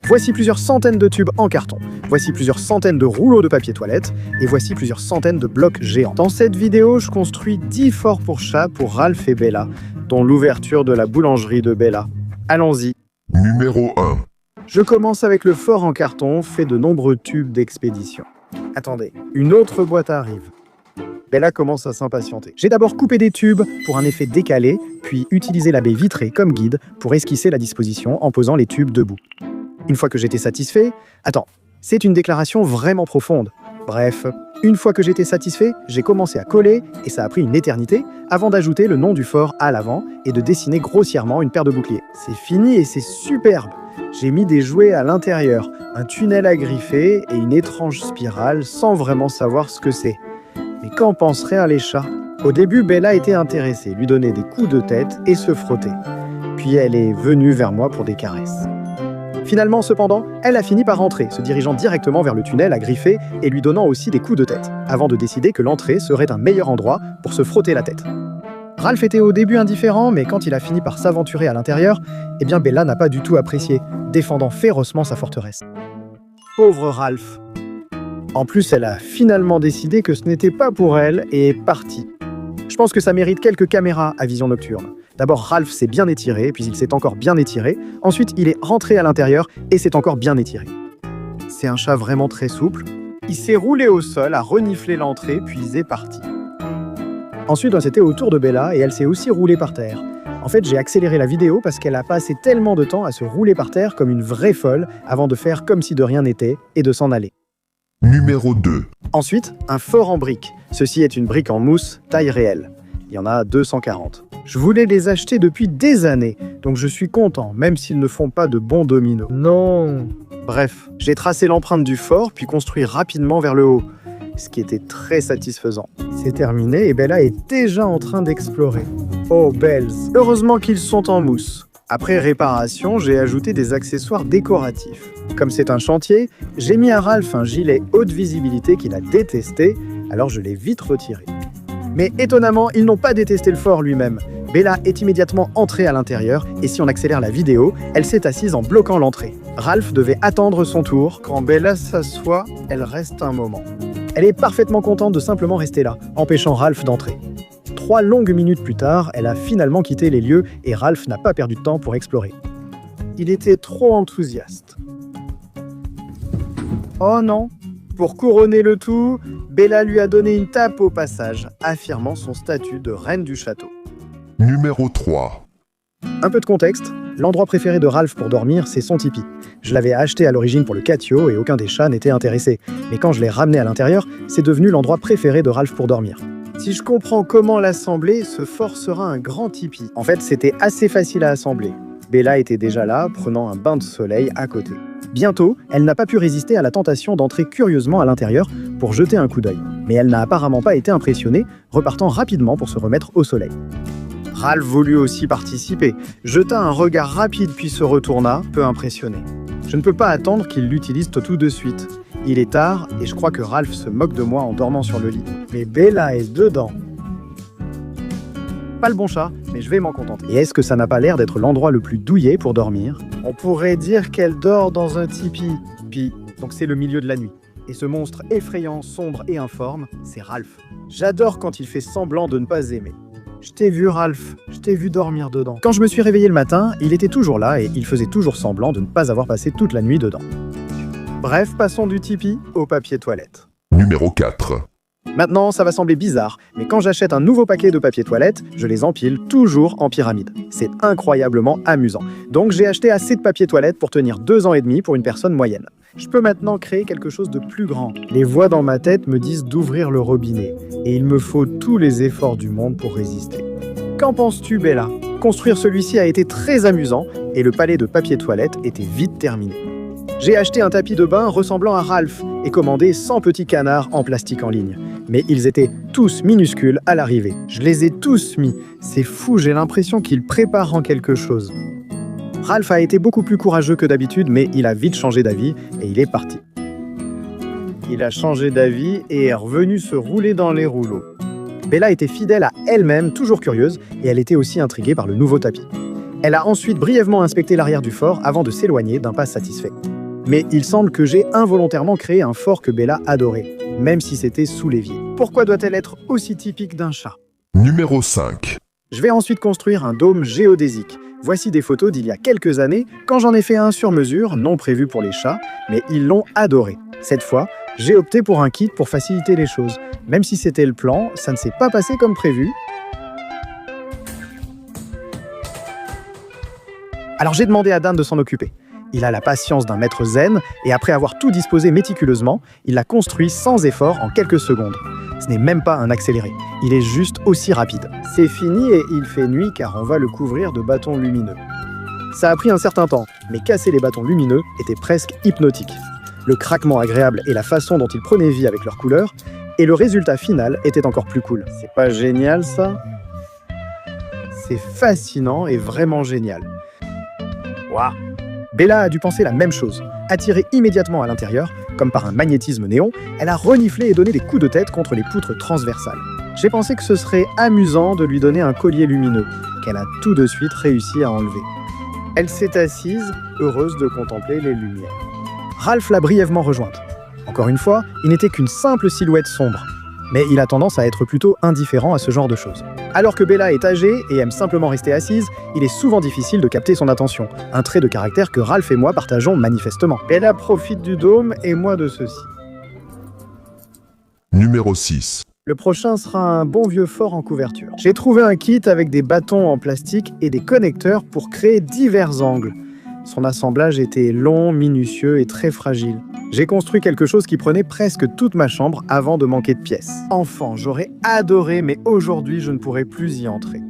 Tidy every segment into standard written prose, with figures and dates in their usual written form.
Voici plusieurs centaines de tubes en carton. Voici plusieurs centaines de rouleaux de papier toilette. Et voici plusieurs centaines de blocs géants. Dans cette vidéo, je construis 10 forts pour chat pour Ralph et Bella, dont l'ouverture de la boulangerie de Bella. Allons-y. Numéro 1. Je commence avec le fort en carton fait de nombreux tubes d'expédition. Attendez, une autre boîte arrive. Bella commence à s'impatienter. J'ai d'abord coupé des tubes pour un effet décalé, puis utilisé la baie vitrée comme guide pour esquisser la disposition en posant les tubes debout. Une fois que j'étais satisfait... Attends, c'est une déclaration vraiment profonde. Bref, une fois que j'étais satisfait, j'ai commencé à coller, et ça a pris une éternité, avant d'ajouter le nom du fort à l'avant et de dessiner grossièrement une paire de boucliers. C'est fini et c'est superbe. J'ai mis des jouets à l'intérieur, un tunnel à griffer et une étrange spirale sans vraiment savoir ce que c'est. Mais qu'en penseraient les chats? Au début, Bella était intéressée, lui donnait des coups de tête et se frottait. Puis elle est venue vers moi pour des caresses. Finalement, cependant, elle a fini par rentrer, se dirigeant directement vers le tunnel à griffer et lui donnant aussi des coups de tête, avant de décider que l'entrée serait un meilleur endroit pour se frotter la tête. Ralph était au début indifférent, mais quand il a fini par s'aventurer à l'intérieur, eh bien Bella n'a pas du tout apprécié, défendant férocement sa forteresse. Pauvre Ralph. En plus, elle a finalement décidé que ce n'était pas pour elle et est partie. Je pense que ça mérite quelques caméras à vision nocturne. D'abord, Ralph s'est bien étiré, puis il s'est encore bien étiré. Ensuite, il est rentré à l'intérieur et s'est encore bien étiré. C'est un chat vraiment très souple. Il s'est roulé au sol, a reniflé l'entrée, puis est parti. Ensuite, c'était au tour de Bella et elle s'est aussi roulée par terre. En fait, j'ai accéléré la vidéo parce qu'elle a passé tellement de temps à se rouler par terre comme une vraie folle avant de faire comme si de rien n'était et de s'en aller. Numéro 2. Ensuite, un fort en briques. Ceci est une brique en mousse, taille réelle. Il y en a 240. Je voulais les acheter depuis des années, donc je suis content, même s'ils ne font pas de bons dominos. Non. Bref, j'ai tracé l'empreinte du fort, puis construit rapidement vers le haut, ce qui était très satisfaisant. C'est terminé et Bella est déjà en train d'explorer. Oh, Bells. Heureusement qu'ils sont en mousse. Après réparation, j'ai ajouté des accessoires décoratifs. Comme c'est un chantier, j'ai mis à Ralph un gilet haute visibilité qu'il a détesté, alors je l'ai vite retiré. Mais étonnamment, ils n'ont pas détesté le fort lui-même. Bella est immédiatement entrée à l'intérieur, et si on accélère la vidéo, elle s'est assise en bloquant l'entrée. Ralph devait attendre son tour. Quand Bella s'assoit, elle reste un moment. Elle est parfaitement contente de simplement rester là, empêchant Ralph d'entrer. 3 longues minutes plus tard, elle a finalement quitté les lieux et Ralph n'a pas perdu de temps pour explorer. Il était trop enthousiaste. Oh non! Pour couronner le tout, Bella lui a donné une tape au passage, affirmant son statut de reine du château. Numéro 3. Un peu de contexte, l'endroit préféré de Ralph pour dormir, c'est son tipi. Je l'avais acheté à l'origine pour le catio et aucun des chats n'était intéressé. Mais quand je l'ai ramené à l'intérieur, c'est devenu l'endroit préféré de Ralph pour dormir. Si je comprends comment l'assembler, ce fort sera un grand tipi. En fait, c'était assez facile à assembler. Bella était déjà là, prenant un bain de soleil à côté. Bientôt, elle n'a pas pu résister à la tentation d'entrer curieusement à l'intérieur pour jeter un coup d'œil. Mais elle n'a apparemment pas été impressionnée, repartant rapidement pour se remettre au soleil. Ralph voulut aussi participer, jeta un regard rapide puis se retourna, peu impressionné. Je ne peux pas attendre qu'il l'utilise tout de suite. Il est tard et je crois que Ralph se moque de moi en dormant sur le lit. Mais Bella est dedans. Pas le bon chat, mais je vais m'en contenter. Et est-ce que ça n'a pas l'air d'être l'endroit le plus douillet pour dormir? On pourrait dire qu'elle dort dans un tipi. Puis, donc c'est le milieu de la nuit. Et ce monstre effrayant, sombre et informe, c'est Ralph. J'adore quand il fait semblant de ne pas aimer. Je t'ai vu, Ralph. Je t'ai vu dormir dedans. Quand je me suis réveillé le matin, il était toujours là et il faisait toujours semblant de ne pas avoir passé toute la nuit dedans. Bref, passons du tipi au papier toilette. Numéro 4. Maintenant, ça va sembler bizarre, mais quand j'achète un nouveau paquet de papier toilette, je les empile toujours en pyramide. C'est incroyablement amusant. Donc j'ai acheté assez de papier toilette pour tenir 2 ans et demi pour une personne moyenne. Je peux maintenant créer quelque chose de plus grand. Les voix dans ma tête me disent d'ouvrir le robinet, et il me faut tous les efforts du monde pour résister. Qu'en penses-tu, Bella? Construire celui-ci a été très amusant, et le palais de papier toilette était vite terminé. J'ai acheté un tapis de bain ressemblant à Ralph et commandé 100 petits canards en plastique en ligne. Mais ils étaient tous minuscules à l'arrivée. Je les ai tous mis. C'est fou, j'ai l'impression qu'ils préparent en quelque chose. Ralph a été beaucoup plus courageux que d'habitude, mais il a vite changé d'avis et il est parti. Il a changé d'avis et est revenu se rouler dans les rouleaux. Bella était fidèle à elle-même, toujours curieuse, et elle était aussi intriguée par le nouveau tapis. Elle a ensuite brièvement inspecté l'arrière du fort avant de s'éloigner d'un pas satisfait. Mais il semble que j'ai involontairement créé un fort que Bella adorait, même si c'était sous l'évier. Pourquoi doit-elle être aussi typique d'un chat? Numéro 5. Je vais ensuite construire un dôme géodésique. Voici des photos d'il y a quelques années, quand j'en ai fait un sur mesure, non prévu pour les chats, mais ils l'ont adoré. Cette fois, j'ai opté pour un kit pour faciliter les choses. Même si c'était le plan, ça ne s'est pas passé comme prévu. Alors j'ai demandé à Dan de s'en occuper. Il a la patience d'un maître zen, et après avoir tout disposé méticuleusement, il l'a construit sans effort en quelques secondes. Ce n'est même pas un accéléré, il est juste aussi rapide. C'est fini et il fait nuit car on va le couvrir de bâtons lumineux. Ça a pris un certain temps, mais casser les bâtons lumineux était presque hypnotique. Le craquement agréable et la façon dont ils prenaient vie avec leurs couleurs, et le résultat final était encore plus cool. C'est pas génial ça? C'est fascinant et vraiment génial. Waouh! Bella a dû penser la même chose. Attirée immédiatement à l'intérieur, comme par un magnétisme néon, elle a reniflé et donné des coups de tête contre les poutres transversales. J'ai pensé que ce serait amusant de lui donner un collier lumineux, qu'elle a tout de suite réussi à enlever. Elle s'est assise, heureuse de contempler les lumières. Ralph l'a brièvement rejointe. Encore une fois, il n'était qu'une simple silhouette sombre. Mais il a tendance à être plutôt indifférent à ce genre de choses. Alors que Bella est âgée et aime simplement rester assise, il est souvent difficile de capter son attention, un trait de caractère que Ralph et moi partageons manifestement. Bella profite du dôme et moi de ceci. Numéro 6. Le prochain sera un bon vieux fort en couverture. J'ai trouvé un kit avec des bâtons en plastique et des connecteurs pour créer divers angles. Son assemblage était long, minutieux et très fragile. J'ai construit quelque chose qui prenait presque toute ma chambre avant de manquer de pièces. Enfant, j'aurais adoré, mais aujourd'hui, je ne pourrais plus y entrer.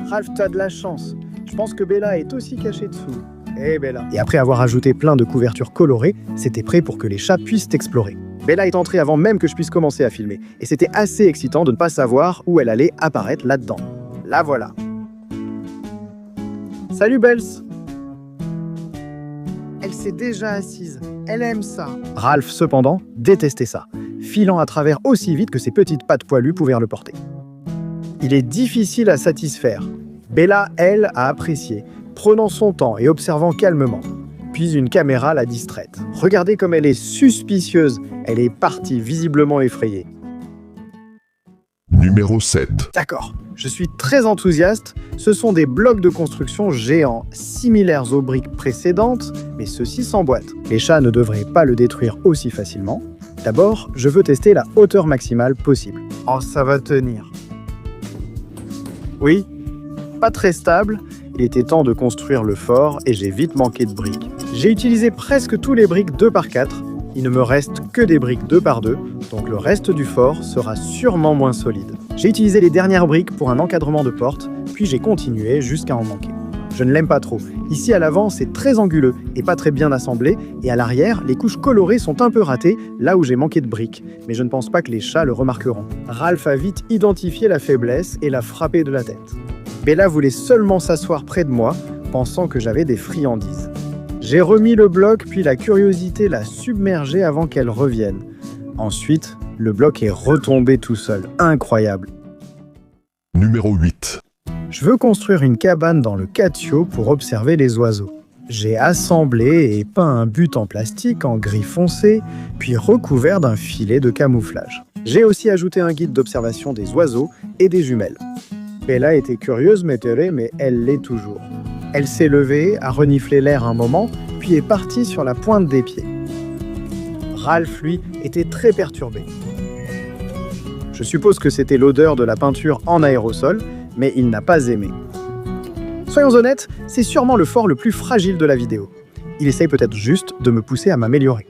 Ralph, t'as de la chance. Je pense que Bella est aussi cachée dessous. Eh Bella. Et après avoir ajouté plein de couvertures colorées, c'était prêt pour que les chats puissent explorer. Bella est entrée avant même que je puisse commencer à filmer. Et c'était assez excitant de ne pas savoir où elle allait apparaître là-dedans. La voilà. Salut Bells. Elle s'est déjà assise. Elle aime ça. Ralph, cependant, détestait ça, filant à travers aussi vite que ses petites pattes poilues pouvaient le porter. Il est difficile à satisfaire. Bella, elle, a apprécié, prenant son temps et observant calmement. Puis une caméra l'a distraite. Regardez comme elle est suspicieuse. Elle est partie, visiblement effrayée. Numéro 7. D'accord, je suis très enthousiaste. Ce sont des blocs de construction géants, similaires aux briques précédentes, mais ceux-ci s'emboîtent. Les chats ne devraient pas le détruire aussi facilement. D'abord, je veux tester la hauteur maximale possible. Oh, ça va tenir. Oui, pas très stable. Il était temps de construire le fort et j'ai vite manqué de briques. J'ai utilisé presque tous les briques 2x4. Il ne me reste que des briques 2x2, donc le reste du fort sera sûrement moins solide. J'ai utilisé les dernières briques pour un encadrement de porte, puis j'ai continué jusqu'à en manquer. Je ne l'aime pas trop. Ici à l'avant, c'est très anguleux et pas très bien assemblé, et à l'arrière, les couches colorées sont un peu ratées, là où j'ai manqué de briques, mais je ne pense pas que les chats le remarqueront. Ralph a vite identifié la faiblesse et l'a frappé de la tête. Bella voulait seulement s'asseoir près de moi, pensant que j'avais des friandises. J'ai remis le bloc, puis la curiosité l'a submergé avant qu'elle revienne. Ensuite, le bloc est retombé tout seul. Incroyable. Numéro 8. Je veux construire une cabane dans le catio pour observer les oiseaux. J'ai assemblé et peint un but en plastique en gris foncé, puis recouvert d'un filet de camouflage. J'ai aussi ajouté un guide d'observation des oiseaux et des jumelles. Bella était curieuse, mais elle l'est toujours. Elle s'est levée, a reniflé l'air un moment, puis est partie sur la pointe des pieds. Ralph, lui, était très perturbé. Je suppose que c'était l'odeur de la peinture en aérosol, mais il n'a pas aimé. Soyons honnêtes, c'est sûrement le fort le plus fragile de la vidéo. Il essaye peut-être juste de me pousser à m'améliorer.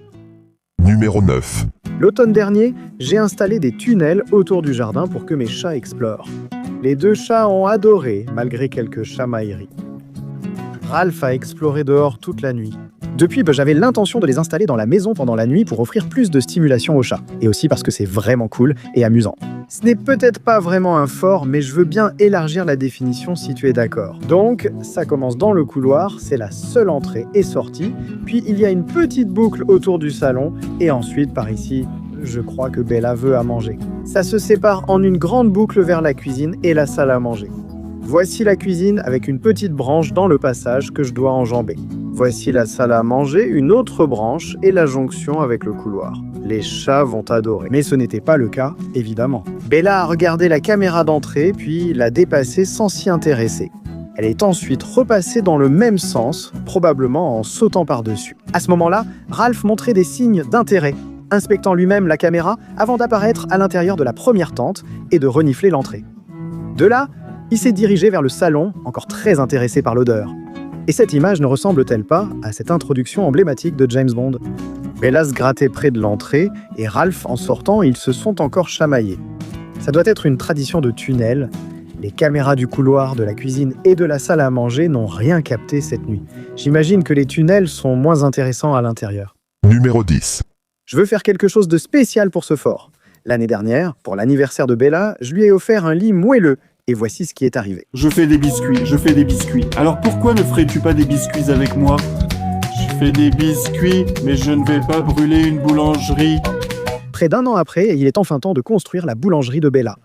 Numéro 9. L'automne dernier, j'ai installé des tunnels autour du jardin pour que mes chats explorent. Les deux chats ont adoré, malgré quelques chamailleries. Ralph a exploré dehors toute la nuit. Depuis, j'avais l'intention de les installer dans la maison pendant la nuit pour offrir plus de stimulation aux chats, et aussi parce que c'est vraiment cool et amusant. Ce n'est peut-être pas vraiment un fort, mais je veux bien élargir la définition si tu es d'accord. Donc, ça commence dans le couloir, c'est la seule entrée et sortie, puis il y a une petite boucle autour du salon, et ensuite, par ici, je crois que Bella veut à manger. Ça se sépare en une grande boucle vers la cuisine et la salle à manger. Voici la cuisine avec une petite branche dans le passage que je dois enjamber. Voici la salle à manger, une autre branche et la jonction avec le couloir. Les chats vont adorer. Mais ce n'était pas le cas, évidemment. Bella a regardé la caméra d'entrée, puis l'a dépassée sans s'y intéresser. Elle est ensuite repassée dans le même sens, probablement en sautant par-dessus. À ce moment-là, Ralph montrait des signes d'intérêt, inspectant lui-même la caméra avant d'apparaître à l'intérieur de la première tente et de renifler l'entrée. De là, il s'est dirigé vers le salon, encore très intéressé par l'odeur. Et cette image ne ressemble-t-elle pas à cette introduction emblématique de James Bond? Bella se grattait près de l'entrée, et Ralph, en sortant, ils se sont encore chamaillés. Ça doit être une tradition de tunnel. Les caméras du couloir, de la cuisine et de la salle à manger n'ont rien capté cette nuit. J'imagine que les tunnels sont moins intéressants à l'intérieur. Numéro 10. Je veux faire quelque chose de spécial pour ce fort. L'année dernière, pour l'anniversaire de Bella, je lui ai offert un lit moelleux. Et voici ce qui est arrivé. Je fais des biscuits. Alors pourquoi ne ferais-tu pas des biscuits avec moi? Je fais des biscuits, mais je ne vais pas brûler une boulangerie. Près d'un an après, il est enfin temps de construire la boulangerie de Bella.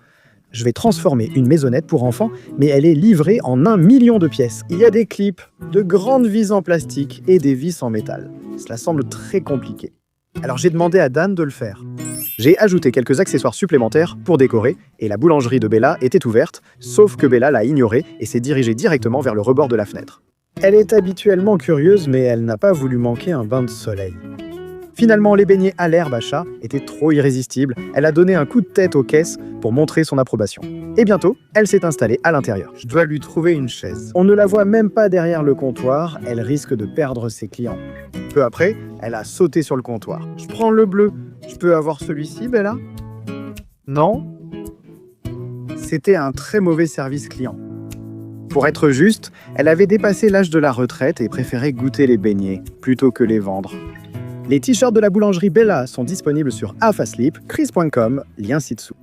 Je vais transformer une maisonnette pour enfants, mais elle est livrée en 1 million de pièces. Il y a des clips, de grandes vis en plastique et des vis en métal. Cela semble très compliqué. Alors j'ai demandé à Dan de le faire. J'ai ajouté quelques accessoires supplémentaires pour décorer, et la boulangerie de Bella était ouverte, sauf que Bella l'a ignorée et s'est dirigée directement vers le rebord de la fenêtre. Elle est habituellement curieuse, mais elle n'a pas voulu manquer un bain de soleil. Finalement, les beignets à l'herbe à chat étaient trop irrésistibles. Elle a donné un coup de tête aux caisses pour montrer son approbation. Et bientôt, elle s'est installée à l'intérieur. Je dois lui trouver une chaise. On ne la voit même pas derrière le comptoir, elle risque de perdre ses clients. Peu après, elle a sauté sur le comptoir. Je prends le bleu. Je peux avoir celui-ci, Bella? Non? C'était un très mauvais service client. Pour être juste, elle avait dépassé l'âge de la retraite et préférait goûter les beignets plutôt que les vendre. Les t-shirts de la boulangerie Bella sont disponibles sur Alphasleep, Chris.com, lien ci-dessous.